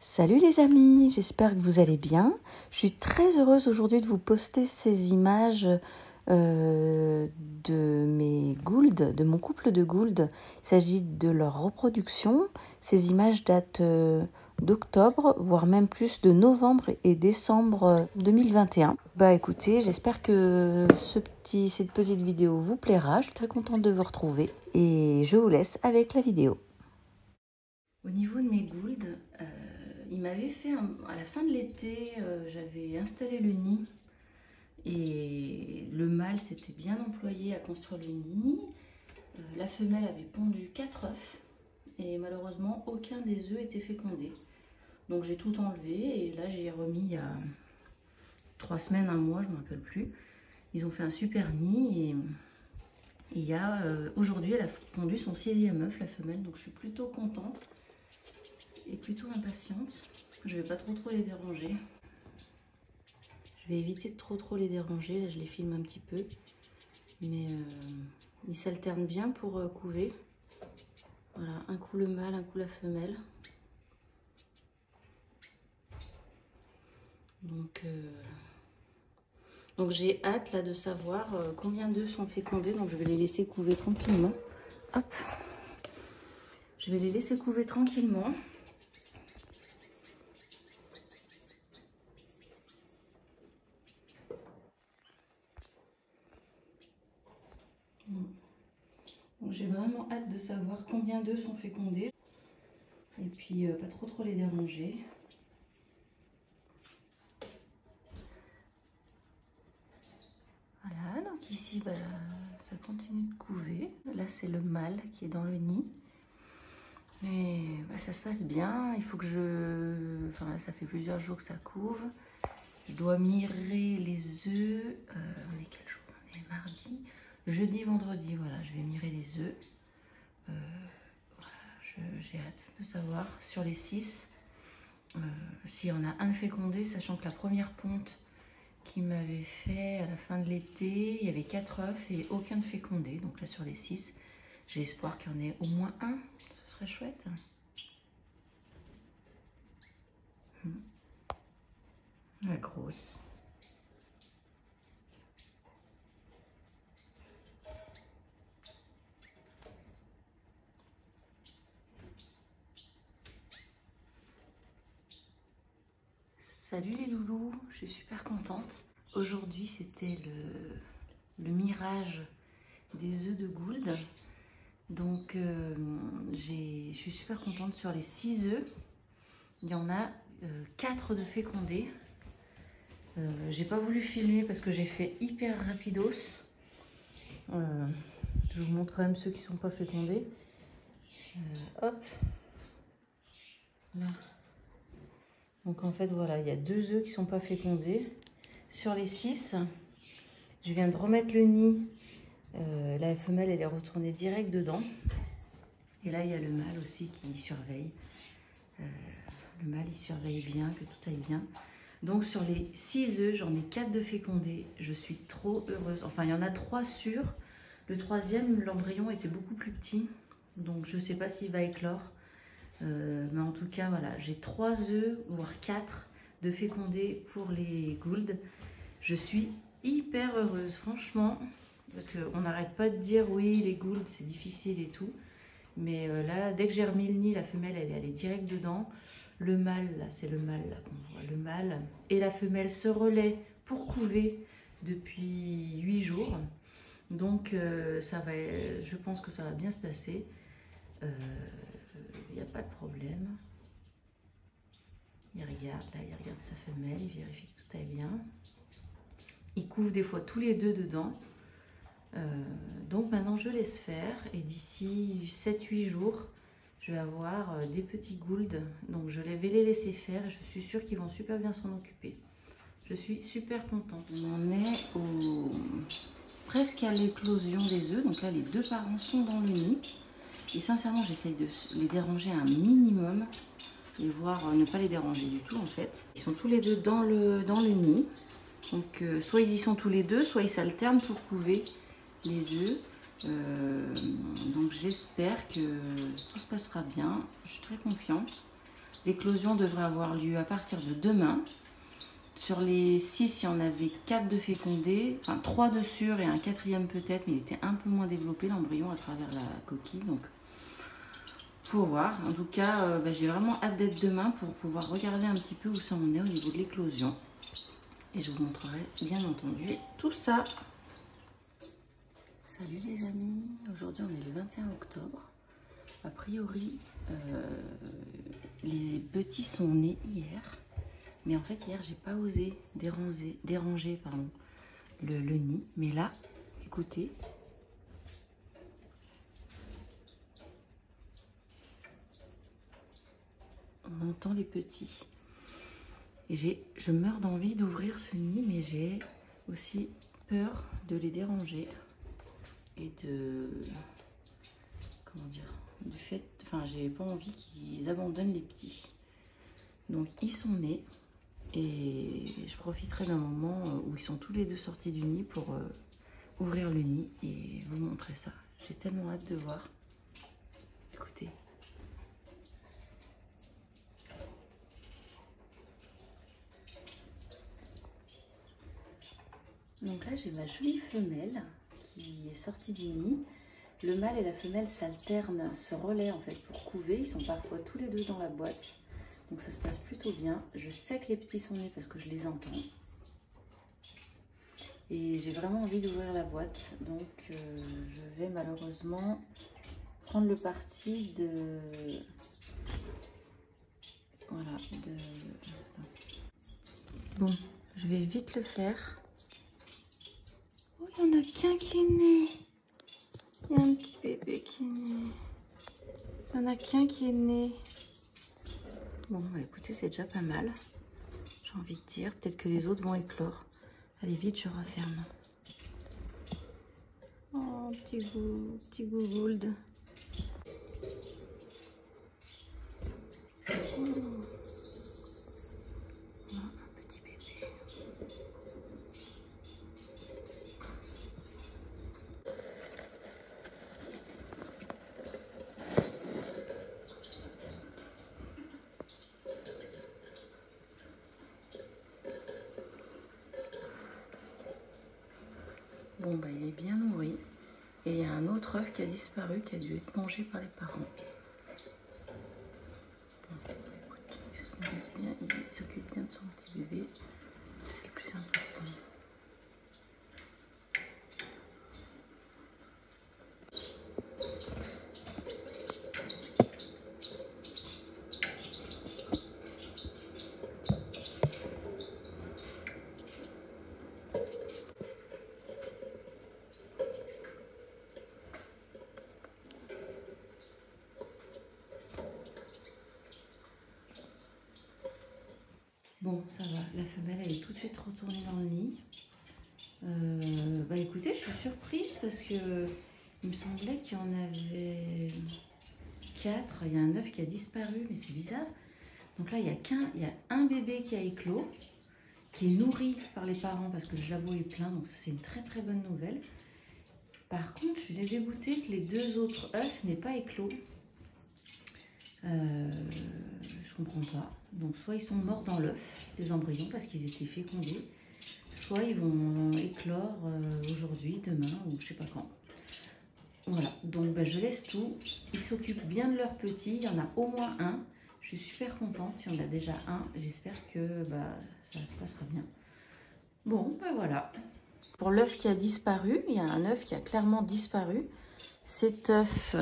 Salut les amis, j'espère que vous allez bien. Je suis très heureuse aujourd'hui de vous poster ces images de mes goulds, de mon couple de goulds. Il s'agit de leur reproduction. Ces images datent d'octobre, voire même plus de novembre et décembre 2021. Bah écoutez, j'espère que cette petite vidéo vous plaira. Je suis très contente de vous retrouver et je vous laisse avec la vidéo. Au niveau de mes goulds, il m'avait fait, à la fin de l'été, j'avais installé le nid et le mâle s'était bien employé à construire le nid. La femelle avait pondu 4 œufs et malheureusement aucun des œufs était fécondé. Donc j'ai tout enlevé et là j'y ai remis il y a 3 semaines, un mois, je ne me rappelle plus. Ils ont fait un super nid et il y a aujourd'hui elle a pondu son 6e œuf, la femelle, donc je suis plutôt contente et plutôt impatiente. Je vais pas trop les déranger. Je vais éviter de trop les déranger. Là je les filme un petit peu, mais ils s'alternent bien pour couver. Voilà, un coup le mâle, un coup la femelle. Donc j'ai hâte là de savoir combien d'œufs sont fécondés. Donc je vais les laisser couver tranquillement. Hop, je vais les laisser couver tranquillement. J'ai vraiment hâte de savoir combien d'œufs sont fécondés. Et puis pas trop les déranger. Voilà, donc ici bah, ça continue de couver. Là c'est le mâle qui est dans le nid. Et bah, ça se passe bien. Il faut que je... Enfin là, ça fait plusieurs jours que ça couve. Je dois mirer les œufs. On est quel jour? On est mardi. Jeudi, vendredi, voilà, je vais mirer les œufs. Voilà, j'ai hâte de savoir sur les 6 s'il y en a un fécondé, sachant que la première ponte qui m'avait fait à la fin de l'été, il y avait 4 œufs et aucun de fécondé. Donc là sur les 6, j'ai espoir qu'il y en ait au moins un. Ce serait chouette. La grosse. Salut les loulous, je suis super contente. Aujourd'hui c'était le mirage des œufs de gould. Donc je suis super contente. Sur les 6 œufs, il y en a 4 de fécondés. J'ai pas voulu filmer parce que j'ai fait hyper rapidos. Je vous montre quand même ceux qui sont pas fécondés. Hop, là. Donc en fait voilà, il y a 2 œufs qui sont pas fécondés. Sur les 6, je viens de remettre le nid. La femelle elle est retournée direct dedans. Et là il y a le mâle aussi qui surveille. Le mâle il surveille bien, que tout aille bien. Donc sur les 6 œufs, j'en ai 4 de fécondés. Je suis trop heureuse. Enfin il y en a 3 sûrs. Le 3e, l'embryon était beaucoup plus petit. Donc je sais pas s'il va éclore. Mais en tout cas voilà, j'ai 3 œufs, voire 4 de fécondés pour les goulds. Je suis hyper heureuse franchement, parce qu'on n'arrête pas de dire oui les goulds c'est difficile et tout, mais là dès que j'ai remis le nid, la femelle elle est allée direct dedans. Le mâle là, c'est le mâle là qu'on voit, le mâle et la femelle se relaient pour couver depuis 8 jours. Donc ça va, je pense que ça va bien se passer. Il n'y a pas de problème. Il regarde, là, il regarde sa femelle, il vérifie que tout aille bien. Il couve des fois tous les 2 dedans. Donc maintenant, je laisse faire. Et d'ici 7-8 jours, je vais avoir des petits goulds. Donc je vais les laisser faire et je suis sûre qu'ils vont super bien s'en occuper. Je suis super contente. On en est presque à l'éclosion des œufs. Donc là, les 2 parents sont dans le nid. Et sincèrement, j'essaye de les déranger un minimum, et voire ne pas les déranger du tout en fait. Ils sont tous les 2 dans le nid. Donc soit ils y sont tous les 2, soit ils s'alternent pour couver les œufs. Donc j'espère que tout se passera bien. Je suis très confiante. L'éclosion devrait avoir lieu à partir de demain. Sur les 6, il y en avait 4 de fécondés, enfin 3 de sûrs et un 4e peut-être, mais il était un peu moins développé l'embryon à travers la coquille, donc faut voir. En tout cas, j'ai vraiment hâte d'être demain pour pouvoir regarder un petit peu où ça en est au niveau de l'éclosion. Et je vous montrerai bien entendu tout ça. Salut les amis, aujourd'hui on est le 21 octobre. A priori, les petits sont nés hier. Mais en fait, hier, j'ai pas osé déranger le nid. Mais là, écoutez. On entend les petits. Et je meurs d'envie d'ouvrir ce nid, mais j'ai aussi peur de les déranger. Et comment dire, du fait, enfin, j'ai pas envie qu'ils abandonnent les petits. Donc, ils sont nés. Et je profiterai d'un moment où ils sont tous les deux sortis du nid pour ouvrir le nid et vous montrer ça. J'ai tellement hâte de voir. Écoutez. Donc là, j'ai ma jolie femelle qui est sortie du nid. Le mâle et la femelle s'alternent, se relaient en fait pour couver. Ils sont parfois tous les deux dans la boîte. Donc ça se passe plutôt bien. Je sais que les petits sont nés parce que je les entends. Et j'ai vraiment envie d'ouvrir la boîte. Donc je vais malheureusement prendre le parti de... Voilà, Bon, je vais vite le faire. Oh, il n'y en a qu'un qui est né. Il y a un petit bébé qui est né. Il n'y en a qu'un qui est né. Bon, bah écoutez, c'est déjà pas mal. J'ai envie de dire, peut-être que les autres vont éclore. Allez, vite, je referme. Oh, petit gougould. Oh. Oh, un petit bébé. Bon, bah il est bien nourri. Et il y a un autre œuf qui a disparu, qui a dû être mangé par les parents. Bon, écoute, il se nourrit bien, il s'occupe bien de son petit bébé. C'est le plus important. Bon, ça va, la femelle elle est tout de suite retournée dans le nid. Bah écoutez, je suis surprise parce que il me semblait qu'il y en avait 4. Il y a un œuf qui a disparu, mais c'est bizarre. Donc là, il y a un bébé qui a éclos, qui est nourri par les parents parce que le jabot est plein, donc ça c'est une très très bonne nouvelle. Par contre, je suis dégoûtée que les 2 autres œufs n'aient pas éclos. Je comprends pas. Donc soit ils sont morts dans l'œuf, les embryons, parce qu'ils étaient fécondés, soit ils vont éclore aujourd'hui, demain ou je sais pas quand. Voilà, donc je laisse tout. Ils s'occupent bien de leurs petits, il y en a au moins un. Je suis super contente, il y en a déjà un. J'espère que ça se passera bien. Bon, voilà. Pour l'œuf qui a disparu, il y a un œuf qui a clairement disparu. Cet œuf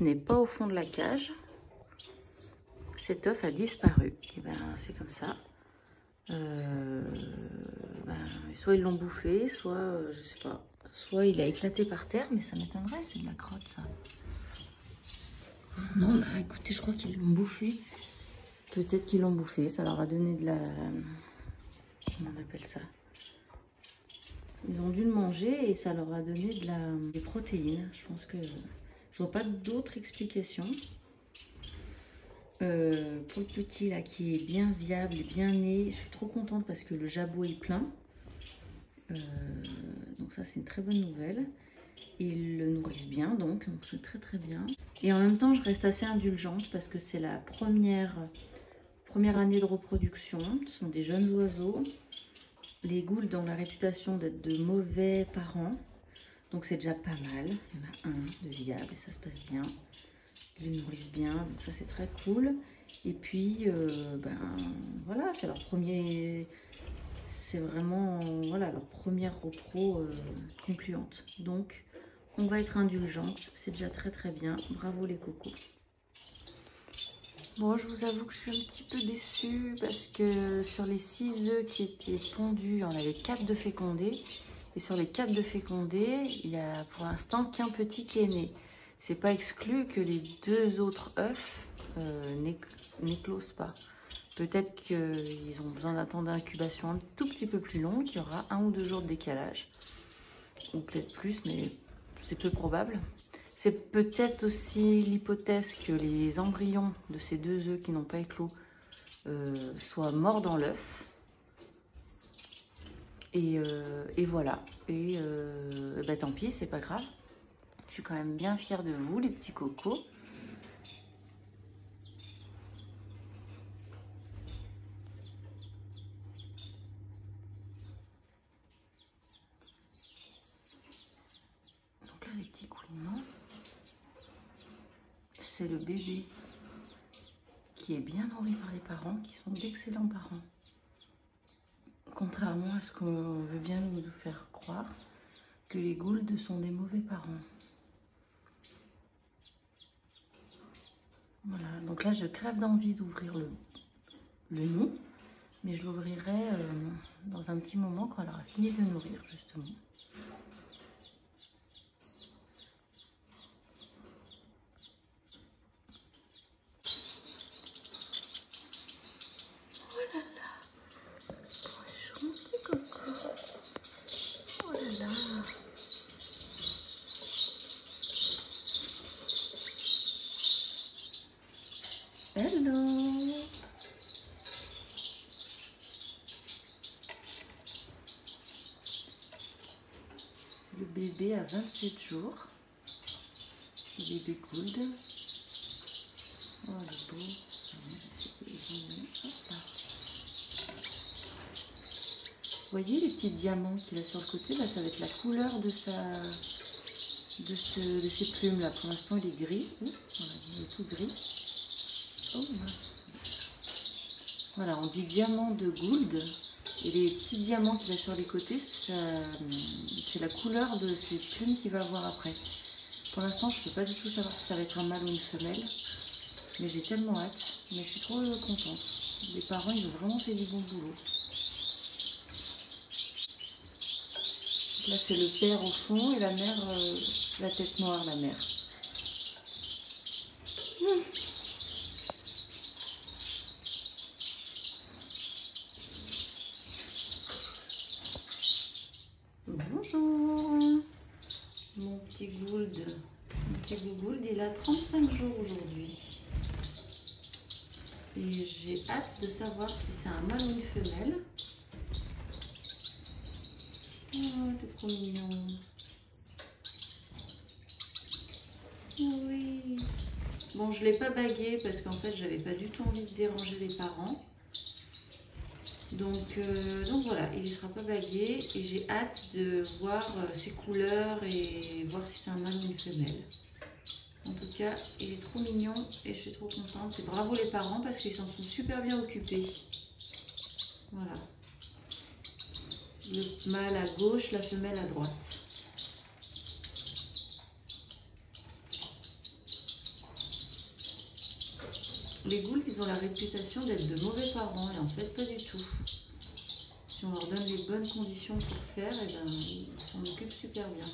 n'est pas au fond de la cage. Cet œuf a disparu. Et ben c'est comme ça. Soit ils l'ont bouffé, soit je sais pas. Soit il a éclaté par terre, mais ça m'étonnerait, c'est de la crotte ça. Non, bah écoutez, je crois qu'ils l'ont bouffé. Peut-être qu'ils l'ont bouffé, ça leur a donné de la... Comment on appelle ça? Ils ont dû le manger et ça leur a donné des protéines. Je pense que je vois pas d'autre explication. Pour le petit là qui est bien viable et bien né, je suis trop contente parce que le jabot est plein. Donc ça c'est une très bonne nouvelle. Ils le nourrissent bien donc c'est très très bien. Et en même temps, je reste assez indulgente parce que c'est la première année de reproduction. Ce sont des jeunes oiseaux. Les gouldes ont la réputation d'être de mauvais parents. Donc c'est déjà pas mal. Il y en a un de viable et ça se passe bien. Ils les nourrissent bien, donc ça c'est très cool. Et puis, voilà, c'est leur premier... C'est vraiment, voilà, leur première repro concluante. Donc, on va être indulgente. C'est déjà très très bien. Bravo les cocos. Bon, je vous avoue que je suis un petit peu déçue parce que sur les 6 œufs qui étaient pondus, il y en avait 4 de fécondés. Et sur les 4 de fécondés, il n'y a pour l'instant qu'un petit qui est né. C'est pas exclu que les 2 autres œufs n'éclosent pas. Peut-être qu'ils ont besoin d'un temps d'incubation un tout petit peu plus long, qu'il y aura 1 ou 2 jours de décalage. Ou peut-être plus, mais c'est peu probable. C'est peut-être aussi l'hypothèse que les embryons de ces 2 œufs qui n'ont pas éclos soient morts dans l'œuf. Et voilà. Et tant pis, c'est pas grave. Je suis quand même bien fière de vous, les petits cocos. Donc là, les petits couinements, c'est le bébé qui est bien nourri par les parents, qui sont d'excellents parents. Contrairement à ce qu'on veut bien nous faire croire, que les gouldes sont des mauvais parents. Voilà, donc là je crève d'envie d'ouvrir le nid, mais je l'ouvrirai dans un petit moment quand elle aura fini de le nourrir justement. Oh là là, bonjour mon petit coco. Oh là là. Hello. Le bébé a 27 jours. Le bébé gould. Oh, il est beau. Vous voyez les petits diamants qu'il a sur le côté, là ça va être la couleur de ses plumes là. Pour l'instant il est gris. Voilà, il est tout gris. Oh, voilà, on dit diamant de gould. Et les petits diamants qu'il a sur les côtés, c'est la couleur de ces plumes qu'il va avoir après. Pour l'instant, je ne peux pas du tout savoir si ça va être un mâle ou une femelle. Mais j'ai tellement hâte. Mais je suis trop contente. Les parents, ils ont vraiment fait du bon boulot. Là, c'est le père au fond et la mère, la tête noire, la mère. Bonjour, mon petit gould. Mon petit gould, il a 35 jours aujourd'hui. Et j'ai hâte de savoir si c'est un mâle ou une femelle. Oh, c'est trop mignon. Oh, oui. Bon, je ne l'ai pas bagué parce qu'en fait, j'avais pas du tout envie de déranger les parents. Donc voilà, il ne sera pas bagué et j'ai hâte de voir ses couleurs et voir si c'est un mâle ou une femelle. En tout cas, il est trop mignon et je suis trop contente. Et bravo les parents parce qu'ils s'en sont super bien occupés. Voilà. Le mâle à gauche, la femelle à droite. Les goulds, ils ont la réputation d'être de mauvais parents et en fait pas du tout. Si on leur donne les bonnes conditions pour faire, et ben, ils s'en occupent super bien.